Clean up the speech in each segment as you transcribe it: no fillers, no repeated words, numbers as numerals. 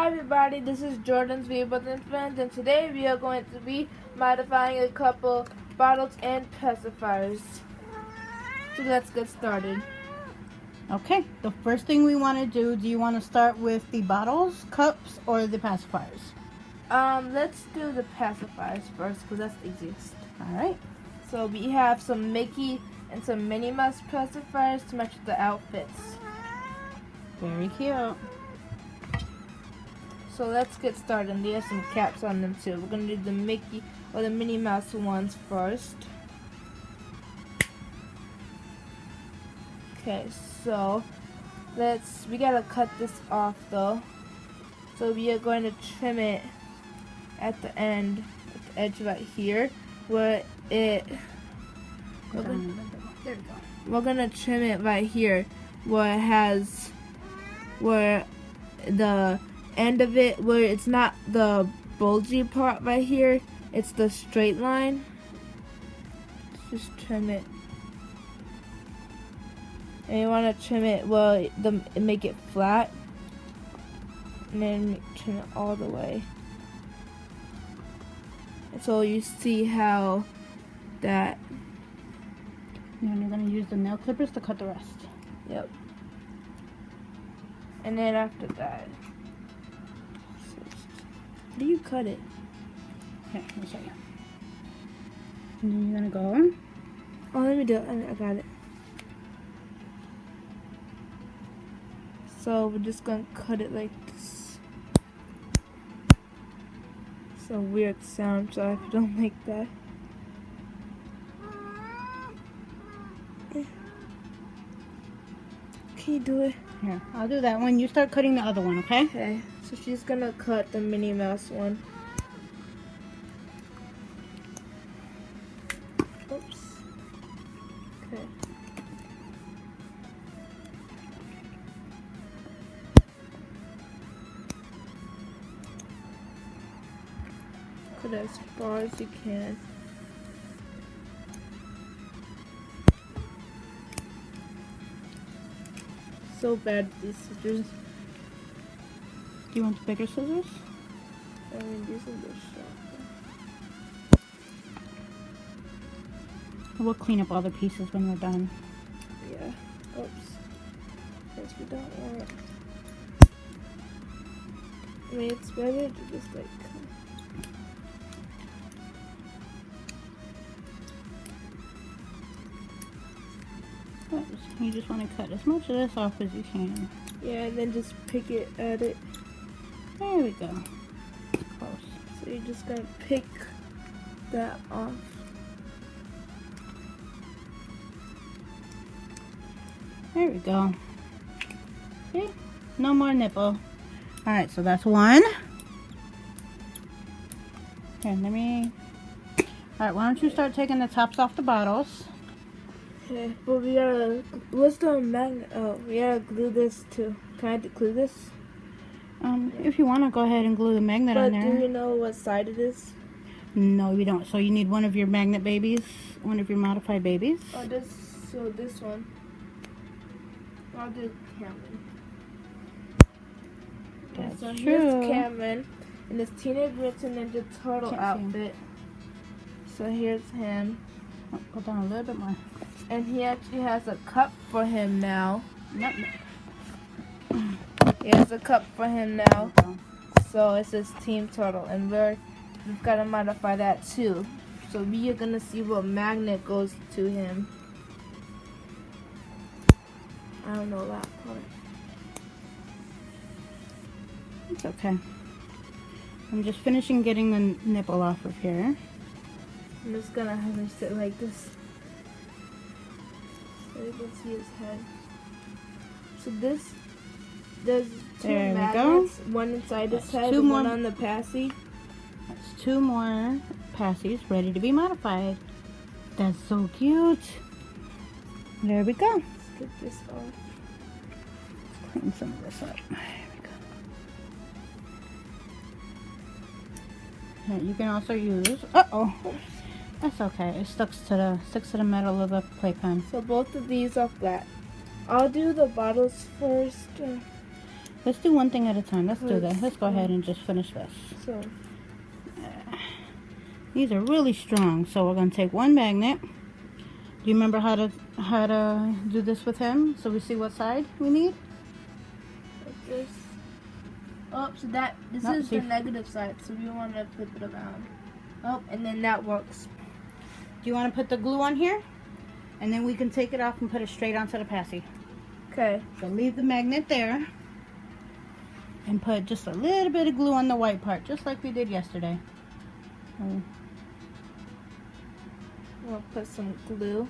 everybody, this is Jordan's reborns and friends, and today we are going to be modifying a couple bottles and pacifiers. So let's get started. Okay, the first thing we want to do you want to start with the bottles, cups, or the pacifiers? Let's do the pacifiers first because that's the easiest. Alright. So we have some Mickey and some Minnie Mouse pacifiers to match the outfits. Very cute. So let's get started. And they have some caps on them too. We're going to do the Mickey or the Minnie Mouse ones first. Okay, so we gotta cut this off though. So we are going to trim it at the end, at the edge right here, where it. We're gonna trim it right here, where it has, where the end of it, where it's not the bulgy part right here, it's the straight line. Let's just trim it. And you want to trim it, make it flat, and then trim it all the way. And so you see how that. And you're going to use the nail clippers to cut the rest. Yep. And then after that, how do you cut it? Okay, let me show you. And then you're going to go. Oh, let me do it. I got it. So we're just gonna cut it like this. It's a weird sound, so if you don't like that. Can you do it? Here, I'll do that one. You start cutting the other one, okay? Okay, so she's gonna cut the Minnie Mouse one. Oops. Okay. Cut as far as you can. So bad with these scissors. Do you want the bigger scissors? I mean, these are the sharp. We'll clean up all the pieces when we're done. Yeah. Oops. Because we don't want. I mean, it's better to just like. You just want to cut as much of this off as you can. Yeah, and then just pick it at it. There we go. Close. So you're just gonna pick that off. There we go. See? No more nipple. Alright, so that's one. Here, let me... Alright, why don't you start taking the tops off the bottles? Okay, but we gotta, what's the magnet? Oh, we gotta glue this too. Can I glue this? If you want to, go ahead and glue the magnet on there. But do you know what side it is? No, we don't. So you need one of your magnet babies, one of your modified babies. Oh, this one. I'll do Cameron. That's so true. Here's Cameron in this Teenage Mutant Ninja Turtle outfit. So here's him. Oh, go down a little bit more. And he actually has a cup for him now. Nope. He has a cup for him now. So it says Team Turtle. And we've got to modify that too. So we are going to see what magnet goes to him. I don't know that part. It's okay. I'm just finishing getting the nipple off of here. I'm just going to have him sit like this. So you can see his head. So there's two magnets, one inside his head and one on the passy. That's two more pacis ready to be modified. That's so cute. There we go. Let's get this off. Let's clean some of this up. There we go. Here, you can also use. That's okay. It sticks to the metal of the playpen. So both of these are flat. I'll do the bottles first. Let's do one thing at a time. Let's do that. Let's go ahead and just finish this. So, These are really strong, so we're going to take one magnet. Do you remember how to do this with him? So we see what side we need? like this. Oh, so this is the negative side, so we want to flip it around. Oh, and then that works. Do you want to put the glue on here? And then we can take it off and put it straight onto the paci. Okay. So leave the magnet there. And put just a little bit of glue on the white part, just like we did yesterday. We'll put some glue.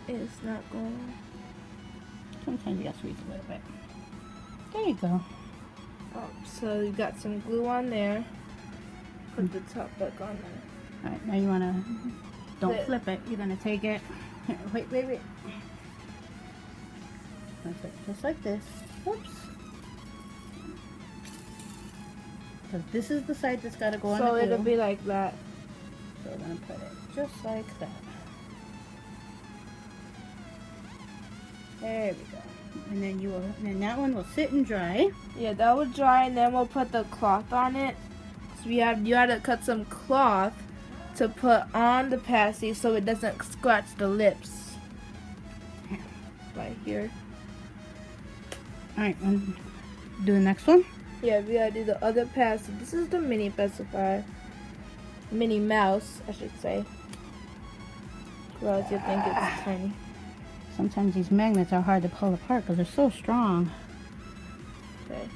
It's not going. Sometimes you got to squeeze a little bit. There you go. Oh, so you got some glue on there. Put the top back on there. Alright, now you want to, don't flip it. You're going to take it. Here, wait. That's it, just like this. Oops. So this is the side that's got to go on the glue. So it'll be like that. So we're going to put it just like that. There we go. And then that one will sit and dry. Yeah, that will dry, and then we'll put the cloth on it. So you had to cut some cloth to put on the paci so it doesn't scratch the lips. Right here. Alright, and do the next one? Yeah, we gotta do the other paci. This is the mini pacifier. Mini mouse, I should say. Otherwise you think it's tiny. Sometimes these magnets are hard to pull apart because they're so strong. Okay.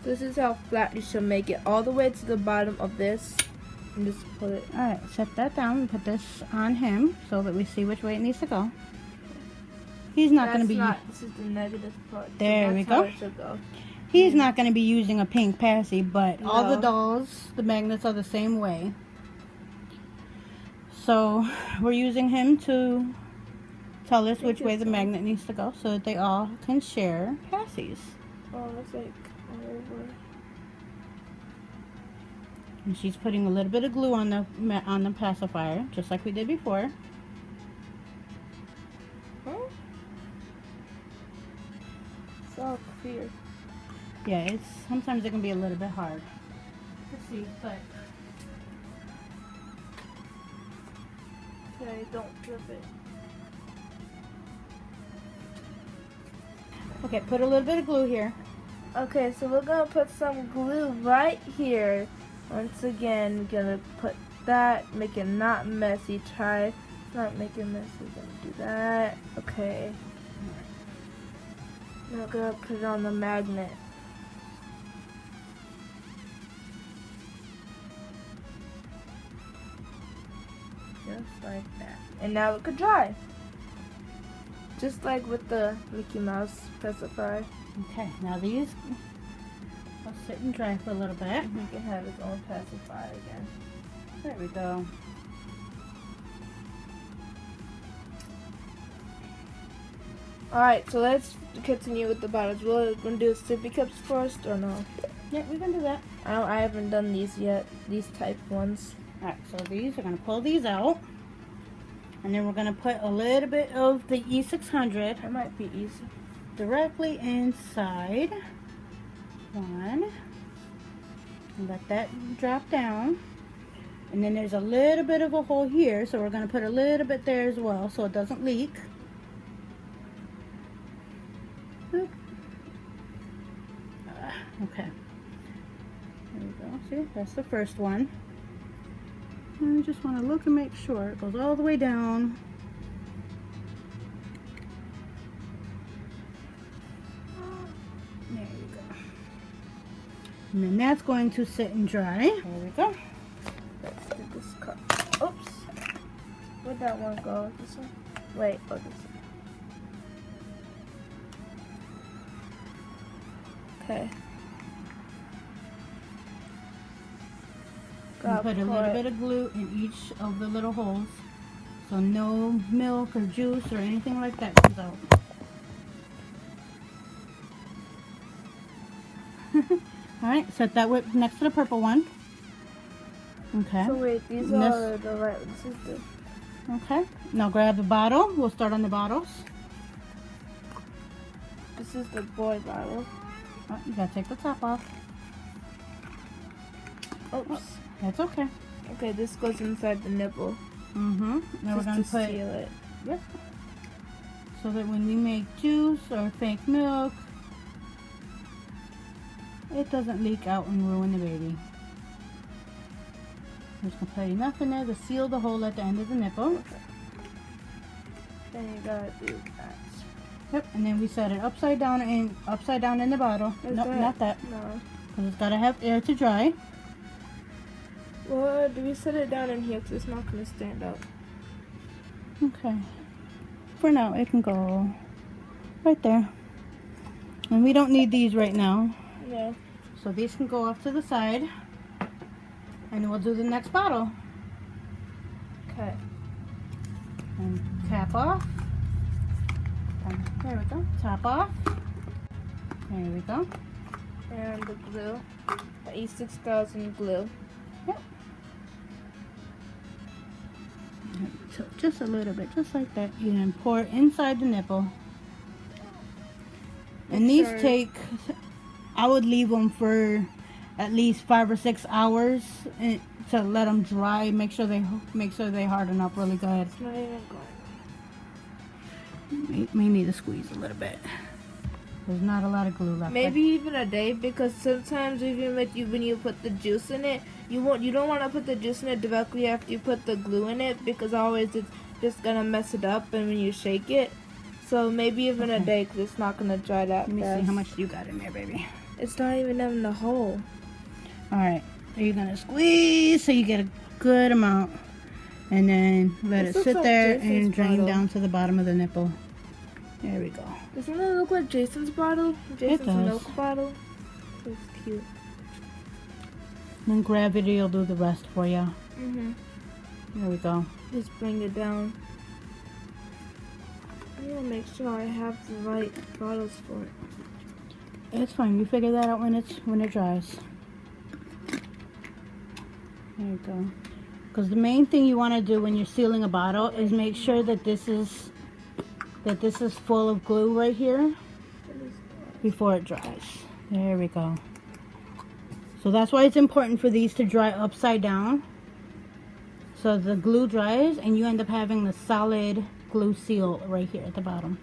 This is how flat you should make it. All the way to the bottom of this. And just put it. Alright, set that down and put this on him so that we see which way it needs to go. He's not going to be... This is the negative part. There we go. How it should go. He's not going to be using a pink paci, but No. all the dolls, the magnets are the same way. So we're using him to tell us which way the magnet needs to go so that they all can share pacis. Oh, that's like all over. And she's putting a little bit of glue on the pacifier, just like we did before. Huh? It's all clear. Yeah, sometimes it can be a little bit hard to see, but Okay, don't flip it. okay, put a little bit of glue here. Okay, so we're gonna put some glue right here. Once again, we're gonna put that, make it not messy. Try not make it messy. We're gonna do that. Okay. Now we're gonna put it on the magnet. Just like that. And now it could dry. Just like with the Mickey Mouse pacifier. Okay, now these will sit and dry for a little bit. He can have his own pacifier again. There we go. Alright, so let's continue with the bottles. We're going to do sippy cups first or no? Yeah, we can do that. I haven't done these yet, these type ones. Alright, so these, we're going to pull these out. And then we're going to put a little bit of the E600. That might be easy. Directly inside. One. And let that drop down. And then there's a little bit of a hole here, so we're going to put a little bit there as well so it doesn't leak. Oop. Okay. There we go. See, that's the first one. And we just want to look and make sure it goes all the way down. There you go. And then that's going to sit and dry. There we go. Let's do this cup. Oops. Where'd that one go? This one? Wait, oh, this one. Okay. And put a little bit of glue in each of the little holes so no milk or juice or anything like that comes out. Alright, set that next to the purple one. Okay. So wait, these are the right. This is the. Okay, now grab the bottle. We'll start on the bottles. This is the boy bottle. Oh, you gotta take the top off. Oops. That's okay. Okay, this goes inside the nipple. Now we're Just gonna to put seal it. Yep. So that when we make juice or fake milk, it doesn't leak out and ruin the baby. There's gonna put enough in there to seal the hole at the end of the nipple. Okay. Then you gotta do that. Yep, and then we set it upside down in the bottle. Nope, not that. No. Because it's gotta have air to dry. Well, do we set it down in here? Because it's not gonna stand up. Okay. For now, it can go right there. And we don't need these right now. Yeah. So these can go off to the side. And we'll do the next bottle. Okay. And cap off. And there we go. Top off. There we go. And the glue. The E6000 glue. Yep. So just a little bit, just like that. You can pour it inside the nipple. And these take, I would leave them for at least 5 or 6 hours to let them dry. Make sure they harden up really good. It's not even going. May need to squeeze a little bit. There's not a lot of glue left. Maybe even a day, because sometimes even when you put the juice in it, you don't want to put the juice in it directly after you put the glue in it, because always it's just gonna mess it up and when you shake it. So maybe even a day, because it's not gonna dry that fast. Let me see how much you got in there, baby. It's not even in the hole. Alright, so you're gonna squeeze so you get a good amount, and then let it sit there and drain down to the bottom of the nipple. There we go. Doesn't it look like Jason's bottle? Jason's milk bottle? It's cute. Then gravity will do the rest for you. There we go. Just bring it down. I'm gonna make sure I have the right bottles for it. It's fine. You figure that out when it dries. There you go. Because the main thing you want to do when you're sealing a bottle is make sure that this is full of glue right here before it dries. There we go. So that's why it's important for these to dry upside down. So the glue dries and you end up having the solid glue seal right here at the bottom.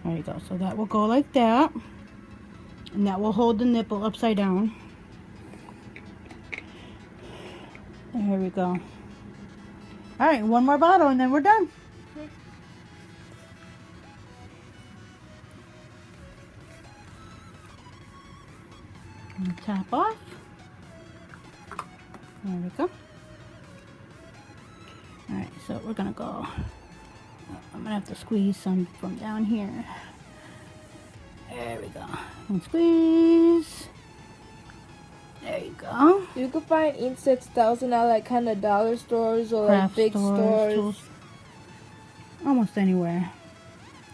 There you go. So that will go like that. And that will hold the nipple upside down. There we go. Alright, one more bottle and then we're done. And top off. There we go. Alright, so we're gonna go. I'm gonna have to squeeze some from down here. There we go. And squeeze. There you go. You can find E6000 at like kind of dollar stores or like big stores. Almost anywhere.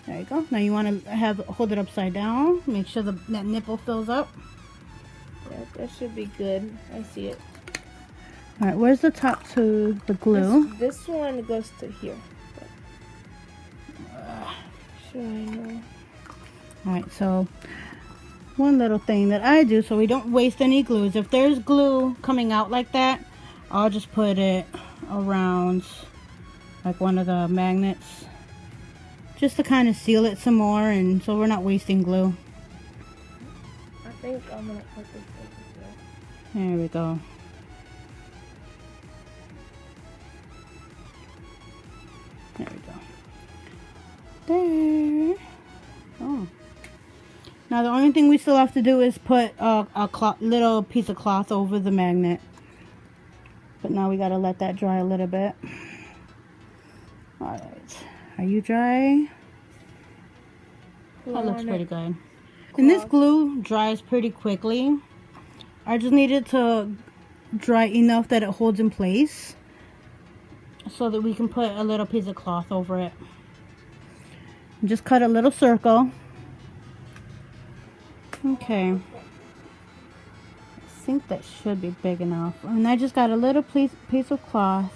There you go. Now you want to hold it upside down. Make sure that nipple fills up. Yeah, that should be good. I see it. Alright, where's the top to the glue? This one goes to here. Sure, I know. Alright, so one little thing that I do so we don't waste any glue is if there's glue coming out like that, I'll just put it around like one of the magnets just to kind of seal it some more, and so we're not wasting glue. I think I'm gonna put this in There we go. There we go. There. Oh. Now the only thing we still have to do is put a little piece of cloth over the magnet. But now we gotta let that dry a little bit. Alright. Are you dry? That looks pretty good. And this glue dries pretty quickly. I just needed to dry enough that it holds in place so that we can put a little piece of cloth over it. And just cut a little circle. Okay. I think that should be big enough. And I just got a little piece of cloth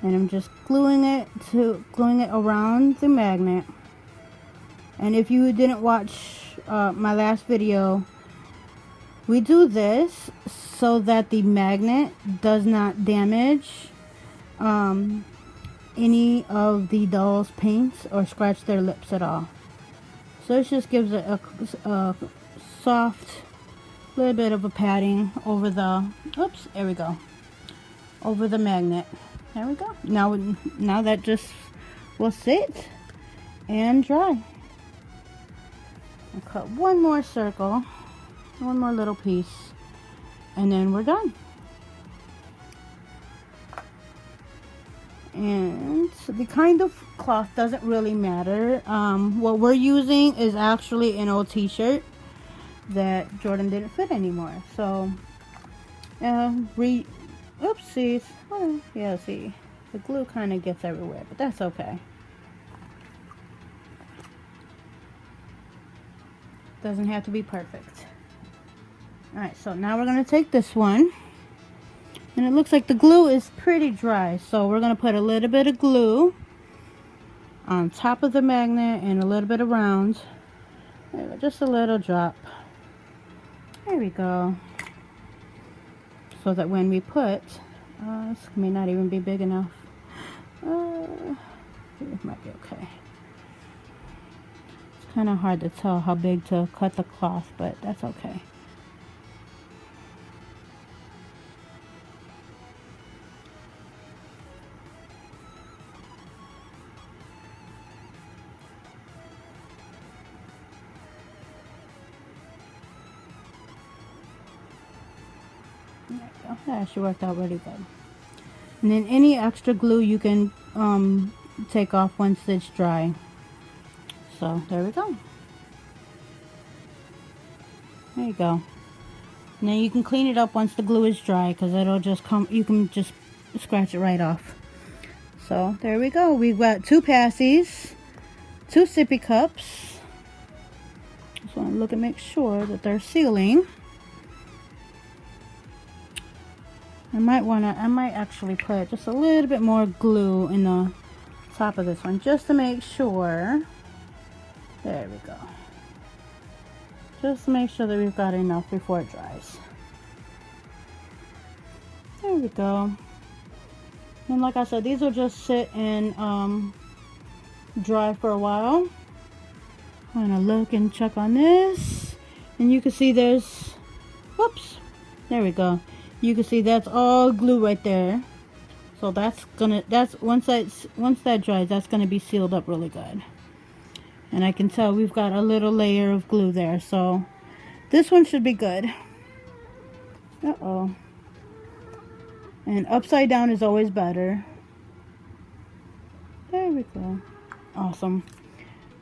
And I'm just gluing it around the magnet. And if you didn't watch my last video, we do this so that the magnet does not damage any of the doll's paints or scratch their lips at all. So it just gives it a soft little bit of a padding over the, oops, there we go, over the magnet. There we go. Now that just will sit and dry. I'll cut one more circle, one more little piece, and then we're done. And the kind of cloth doesn't really matter. What we're using is actually an old t-shirt that Jordan didn't fit anymore. So, oopsies. Oh, yeah, see, the glue kind of gets everywhere, but that's okay. Doesn't have to be perfect. Alright, so now we're going to take this one. And it looks like the glue is pretty dry. So we're going to put a little bit of glue on top of the magnet and a little bit around. There we go, just a little drop. There we go. So that when we put, this may not even be big enough. It might be okay. It's kind of hard to tell how big to cut the cloth, but that's okay. There we go. That actually worked out really good. And then any extra glue you can take off once it's dry. So there we go. There you go. And then you can clean it up once the glue is dry, because it'll just come, you can just scratch it right off. So there we go. We've got 2 pacis, 2 sippy cups. Just want to look and make sure that they're sealing. I might actually put just a little bit more glue in the top of this one just to make sure. There we go. Just to make sure that we've got enough before it dries. There we go. And like I said, these will just sit and dry for a while. I'm gonna look and check on this, and you can see there's, whoops, there we go. You can see that's all glue right there. So once that dries, that's gonna be sealed up really good. And I can tell we've got a little layer of glue there, so this one should be good. Uh-oh. And upside down is always better. There we go. Awesome.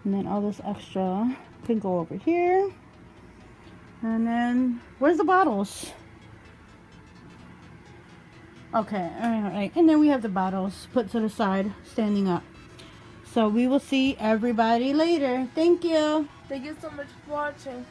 And then all this extra can go over here. And then, where's the bottles? Okay, alright. And then we have the bottles put to the side, standing up. So we will see everybody later. Thank you. Thank you so much for watching.